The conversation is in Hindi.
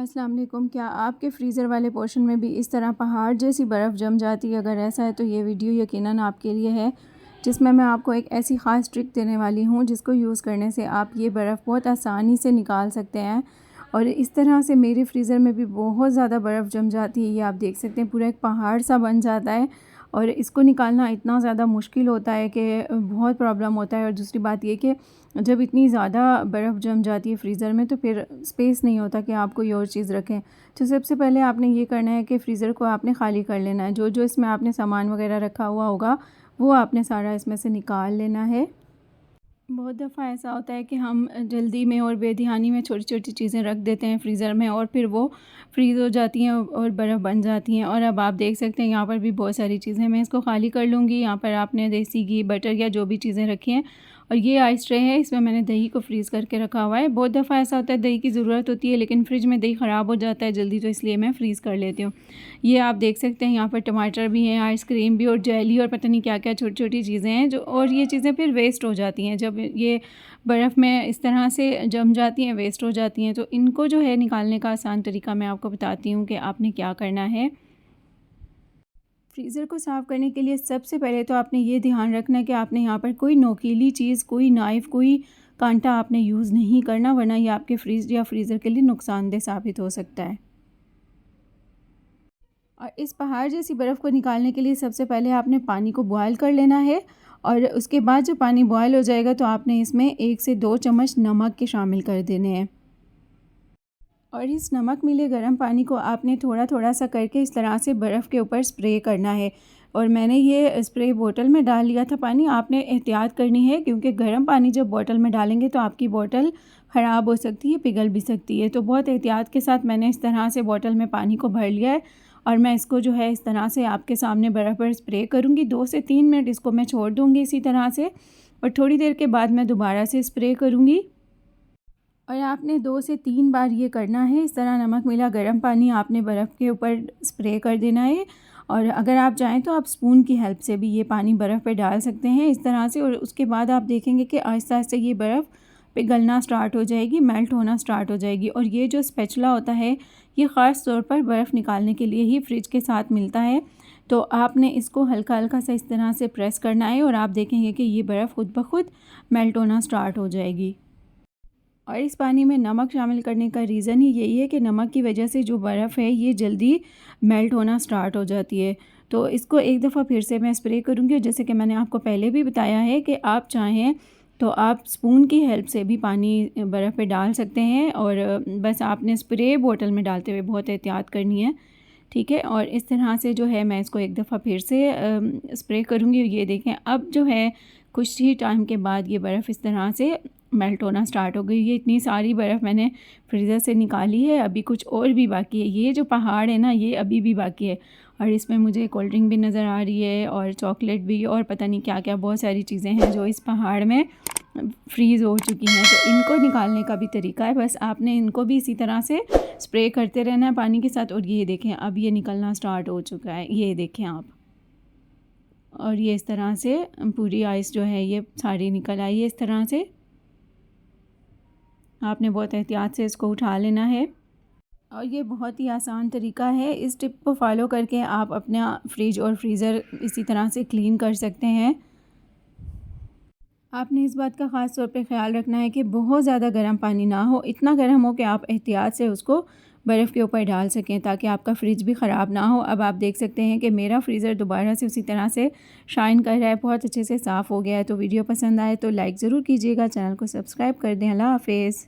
अस्सलाम वालेकुम। क्या आपके फ्रीज़र वाले पोर्शन में भी इस तरह पहाड़ जैसी बर्फ़ जम जाती है? अगर ऐसा है तो ये वीडियो यकीनन आपके लिए है, जिसमें मैं आपको एक ऐसी ख़ास ट्रिक देने वाली हूँ जिसको यूज़ करने से आप ये बर्फ़ बहुत आसानी से निकाल सकते हैं। और इस तरह से मेरे फ्रीज़र में भी बहुत ज़्यादा बर्फ़ जम जाती है। ये आप देख सकते हैं पूरा एक पहाड़ सा बन जाता है और इसको निकालना इतना ज़्यादा मुश्किल होता है कि बहुत प्रॉब्लम होता है। और दूसरी बात ये कि जब इतनी ज़्यादा बर्फ़ जम जाती है फ्रीज़र में तो फिर स्पेस नहीं होता कि आप कोई और चीज़ रखें। तो सबसे पहले आपने ये करना है कि फ्रीज़र को आपने ख़ाली कर लेना है। जो जो इसमें आपने सामान वगैरह रखा हुआ होगा वो आपने सारा इसमें से निकाल लेना है। बहुत दफ़ा ऐसा होता है कि हम जल्दी में और बेध्यानी में छोटी-छोटी चीज़ें रख देते हैं फ्रीज़र में और फिर वो फ्रीज़ हो जाती हैं और बर्फ़ बन जाती हैं। और अब आप देख सकते हैं यहाँ पर भी बहुत सारी चीज़ें, मैं इसको खाली कर लूँगी। यहाँ पर आपने देसी घी, बटर या जो भी चीज़ें रखी हैं। और ये आइस ट्रे है, इसमें मैंने दही को फ्रीज़ करके रखा हुआ है। बहुत दफ़ा ऐसा होता है दही की ज़रूरत होती है लेकिन फ्रिज में दही ख़राब हो जाता है जल्दी, तो इसलिए मैं फ्रीज़ कर लेती हूँ। ये आप देख सकते हैं यहाँ पर टमाटर भी हैं, आइसक्रीम भी और जेली और पता नहीं क्या-क्या छोटी-छोटी चीज़ें हैं जो, और ये चीज़ें फिर वेस्ट हो जाती हैं जब ये बर्फ़ में इस तरह से जम जाती हैं, वेस्ट हो जाती हैं। तो इनको जो है निकालने का आसान तरीका मैं आपको बताती हूँ कि आपने क्या करना है। फ्रीज़र को साफ़ करने के लिए सबसे पहले तो आपने ये ध्यान रखना है कि आपने यहाँ पर कोई नोकीली चीज़, कोई नाइफ़, कोई कांटा आपने यूज़ नहीं करना, वरना ये आपके फ्रिज या फ्रीज़र के लिए नुकसानदेह साबित हो सकता है। और इस पहाड़ जैसी बर्फ़ को निकालने के लिए सबसे पहले आपने पानी को बॉयल कर लेना है। और उसके बाद जब पानी बॉयल हो जाएगा तो आपने इसमें 1 से 2 चम्मच नमक के शामिल कर देने हैं। और इस नमक मिले गर्म पानी को आपने थोड़ा थोड़ा सा करके इस तरह से बर्फ़ के ऊपर स्प्रे करना है। और मैंने ये स्प्रे बोतल में डाल लिया था पानी। आपने एहतियात करनी है क्योंकि गर्म पानी जब बोतल में डालेंगे तो आपकी बोतल ख़राब हो सकती है, पिघल भी सकती है। तो बहुत एहतियात के साथ मैंने इस तरह से बोतल में पानी को भर लिया है। और मैं इसको जो है इस तरह से आपके सामने बर्फ़ पर स्प्रे करूँगी। 2 से 3 मिनट इसको मैं छोड़ दूँगी इसी तरह से, और थोड़ी देर के बाद मैं दोबारा से स्प्रे करूँगी। और आपने 2 से 3 बार ये करना है। इस तरह नमक मिला गर्म पानी आपने बर्फ़ के ऊपर स्प्रे कर देना है। और अगर आप चाहें तो आप स्पून की हेल्प से भी ये पानी बर्फ़ पे डाल सकते हैं इस तरह से। और उसके बाद आप देखेंगे कि आहिस्ता आहिस्ता ये बर्फ़ पिघलना स्टार्ट हो जाएगी, मेल्ट होना स्टार्ट हो जाएगी। और ये जो स्पैचुला होता है ये ख़ास तौर पर बर्फ़ निकालने के लिए ही फ्रिज के साथ मिलता है। तो आपने इसको हल्का हल्का सा इस तरह से प्रेस करना है और आप देखेंगे कि ये बर्फ़ खुद ब खुद मेल्ट होना स्टार्ट हो जाएगी। और इस पानी में नमक शामिल करने का रीज़न ही यही है कि नमक की वजह से जो बर्फ़ है ये जल्दी मेल्ट होना स्टार्ट हो जाती है। तो इसको एक दफ़ा फिर से मैं स्प्रे करूँगी। और जैसे कि मैंने आपको पहले भी बताया है कि आप चाहें तो आप स्पून की हेल्प से भी पानी बर्फ़ पे डाल सकते हैं। और बस आपने स्प्रे बोतल में डालते हुए बहुत एहतियात करनी है, ठीक है। और इस तरह से जो है मैं इसको एक दफ़ा फिर से स्प्रे करूँगी। ये देखें अब जो है कुछ ही टाइम के बाद ये बर्फ़ इस तरह से मेल्ट होना स्टार्ट हो गई। ये इतनी सारी बर्फ़ मैंने फ्रीज़र से निकाली है, अभी कुछ और भी बाकी है। ये जो पहाड़ है ना ये अभी भी बाकी है। और इसमें मुझे कोल्ड ड्रिंक भी नज़र आ रही है और चॉकलेट भी और पता नहीं क्या क्या बहुत सारी चीज़ें हैं जो इस पहाड़ में फ्रीज़ हो चुकी हैं। तो इनको निकालने का भी तरीका है, बस आपने इनको भी इसी तरह से स्प्रे करते रहना है पानी के साथ। और ये देखें अब ये निकलना स्टार्ट हो चुका है, ये देखें आप। और ये इस तरह से पूरी आइस जो है ये सारी निकल आई है इस तरह से। आपने बहुत एहतियात से इसको उठा लेना है। और ये बहुत ही आसान तरीका है, इस टिप को फॉलो करके आप अपना फ्रिज और फ्रीज़र इसी तरह से क्लीन कर सकते हैं। आपने इस बात का ख़ास तौर पे ख़्याल रखना है कि बहुत ज़्यादा गर्म पानी ना हो, इतना गर्म हो कि आप एहतियात से उसको बर्फ़ के ऊपर डाल सकें ताकि आपका फ्रिज भी ख़राब ना हो। अब आप देख सकते हैं कि मेरा फ्रीज़र दोबारा से उसी तरह से शाइन कर रहा है, बहुत अच्छे से साफ़ हो गया है। तो वीडियो पसंद आए तो लाइक ज़रूर कीजिएगा, चैनल को सब्सक्राइब कर दें। अल्लाह हाफ़िज़।